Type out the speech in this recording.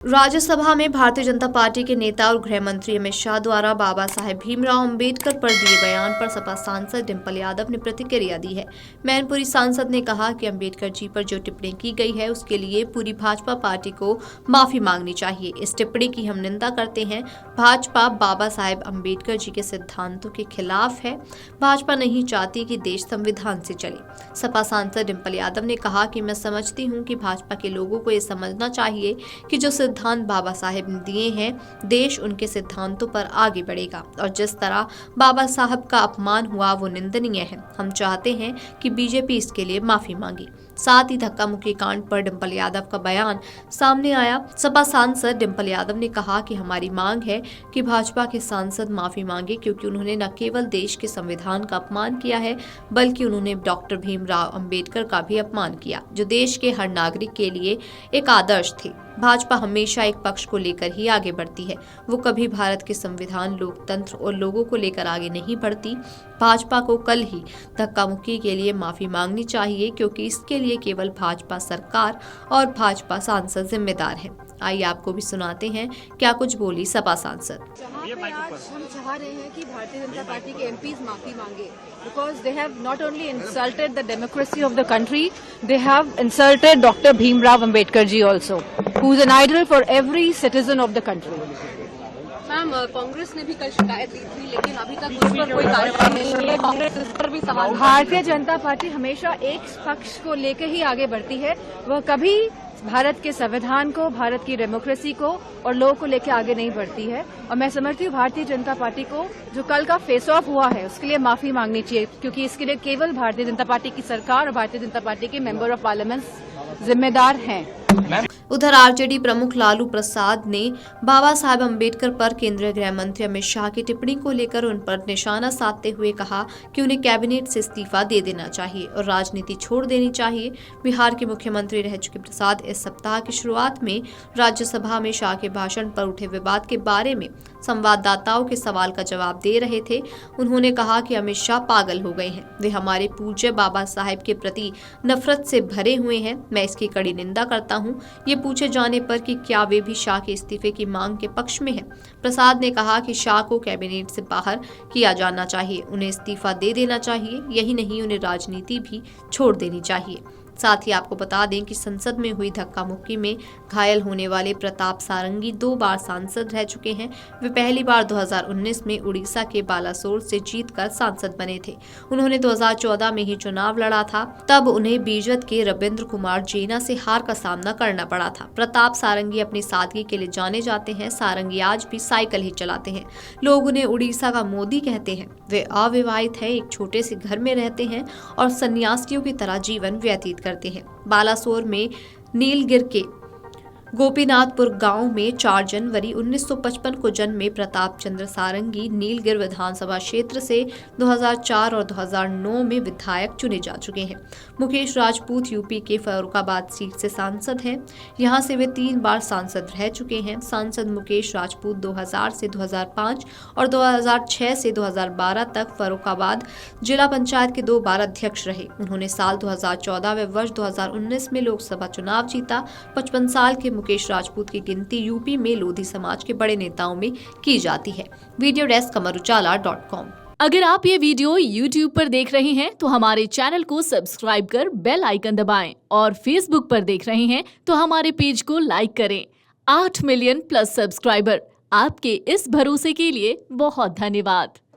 राज्यसभा में भारतीय जनता पार्टी के नेता और गृह मंत्री अमित शाह द्वारा बाबा साहेब भीमराव अंबेडकर पर दिए बयान पर सपा सांसद डिंपल यादव ने प्रतिक्रिया दी है। मैनपुरी सांसद ने कहा कि अंबेडकर जी पर जो टिप्पणी की गई है उसके लिए पूरी भाजपा पार्टी को माफी मांगनी चाहिए। इस टिप्पणी की हम निंदा करते हैं। भाजपा बाबा साहेब अंबेडकर जी के सिद्धांतों के खिलाफ है। भाजपा नहीं चाहती कि देश संविधान से चले। सपा सांसद डिंपल यादव ने कहा कि मैं समझती हूँ कि भाजपा के लोगों को ये समझना चाहिए कि जो सिद्धांत बाबा साहेब ने दिए हैं, देश उनके सिद्धांतों पर आगे बढ़ेगा और जिस तरह बाबा साहब का अपमान हुआ वो निंदनीय है। हम चाहते हैं कि बीजेपी इसके लिए माफी मांगे। साथ ही धक्का मुक्की कांड पर डिंपल यादव का बयान सामने आया। सपा सांसद डिंपल यादव ने कहा कि हमारी मांग है कि भाजपा के सांसद माफी मांगे क्योंकि उन्होंने न केवल देश के संविधान का अपमान किया है बल्कि उन्होंने डॉक्टर भीमराव अंबेडकर का भी अपमान किया जो देश के हर नागरिक के लिए एक आदर्श थे। भाजपा हमेशा एक पक्ष को लेकर ही आगे बढ़ती है। वो कभी भारत के संविधान, लोकतंत्र और लोगों को लेकर आगे नहीं बढ़ती। भाजपा को कल ही धक्का मुक्की के लिए माफी मांगनी चाहिए क्योंकि इसके लिए केवल भाजपा सरकार और भाजपा सांसद जिम्मेदार हैं। आइए आपको भी सुनाते हैं क्या कुछ बोली सपा सांसद। जहाँ पे आज हम चाह रहे हैं कि भारतीय जनता पार्टी के एमपीज माफी मांगे because they have not only insulted the democracy of the country, they have insulted Dr. Bhimrao Ambedkar ji also, who is an idol for every citizen of the country. Ma'am, Congress ने भी कल शिकायत दी थी लेकिन अभी तक उस पर कोई कार्रवाई नहीं हुई है। कांग्रेस इस पर भी सवाल। भारतीय जनता पार्टी हमेशा एक पक्ष को लेकर ही आगे बढ़ती है। वह कभी भारत के संविधान को, भारत की डेमोक्रेसी को और लोगों को लेकर आगे नहीं बढ़ती है। और मैं समझती हूँ भारतीय जनता पार्टी को जो कल का फेस ऑफ हुआ है उसके लिए माफी मांगनी चाहिए क्योंकि इसके लिए केवल भारतीय जनता पार्टी की सरकार और भारतीय जनता पार्टी के मेंबर ऑफ पार्लियामेंट जिम्मेदार हैं। उधर आरजेडी प्रमुख लालू प्रसाद ने बाबा साहेब अंबेडकर पर केंद्रीय गृह मंत्री अमित शाह की टिप्पणी को लेकर उन पर निशाना साधते हुए कहा कि उन्हें कैबिनेट से इस्तीफा दे देना चाहिए और राजनीति छोड़ देनी चाहिए। बिहार के मुख्यमंत्री रह चुके प्रसाद इस सप्ताह की शुरुआत में राज्यसभा में शाह के भाषण पर उठे विवाद के बारे में संवाददाताओं के सवाल का जवाब दे रहे थे। उन्होंने कहा कि अमित शाह पागल हो गए हैं। वे हमारे पूज्य बाबा साहेब के प्रति नफरत से भरे हुए हैं। मैं इसकी कड़ी निंदा करता हूं। ये पूछे जाने पर कि क्या वे भी शाह के इस्तीफे की मांग के पक्ष में हैं, प्रसाद ने कहा कि शाह को कैबिनेट से बाहर किया जाना चाहिए, उन्हें इस्तीफा दे देना चाहिए। यही नहीं, उन्हें राजनीति भी छोड़ देनी चाहिए। साथ ही आपको बता दें कि संसद में हुई धक्का मुक्की में घायल होने वाले प्रताप सारंगी 2 बार सांसद रह चुके हैं। वे पहली बार 2019 में उड़ीसा के बालासोर से जीतकर सांसद बने थे। उन्होंने 2014 में ही चुनाव लड़ा था। तब उन्हें बीजद के रविंद्र कुमार जेना से हार का सामना करना पड़ा था। प्रताप सारंगी अपनी सादगी के लिए जाने जाते हैं। सारंगी आज भी साइकिल ही चलाते हैं। लोग उन्हें उड़ीसा का मोदी कहते हैं। वे अविवाहित हैं, एक छोटे से घर में रहते हैं और सन्यासियों की तरह जीवन व्यतीत करते हैं। बालासोर में नीलगिर के गोपीनाथपुर गांव में 4 जनवरी 1955 को जन्मे प्रताप चंद्र सारंगी नीलगिर विधानसभा क्षेत्र से 2004 और 2009 में विधायक चुने जा चुके हैं। मुकेश राजपूत यूपी के फर्रुखाबाद सीट से सांसद हैं। यहां से वे 3 बार सांसद रह चुके हैं। सांसद मुकेश राजपूत 2000 से 2005 और 2006 से 2012 तक फर्रुखाबाद जिला पंचायत के 2 बार अध्यक्ष रहे। उन्होंने साल 2014 व वर्ष 2019 में लोकसभा चुनाव जीता। 55 साल के मुकेश राजपूत की गिनती यूपी में लोधी समाज के बड़े नेताओं में की जाती है। Video desk amarujala.com। अगर आप ये वीडियो YouTube पर देख रहे हैं तो हमारे चैनल को सब्सक्राइब कर बेल आइकन दबाएं और Facebook पर देख रहे हैं तो हमारे पेज को लाइक करें। 8 मिलियन प्लस सब्सक्राइबर, आपके इस भरोसे के लिए बहुत धन्यवाद।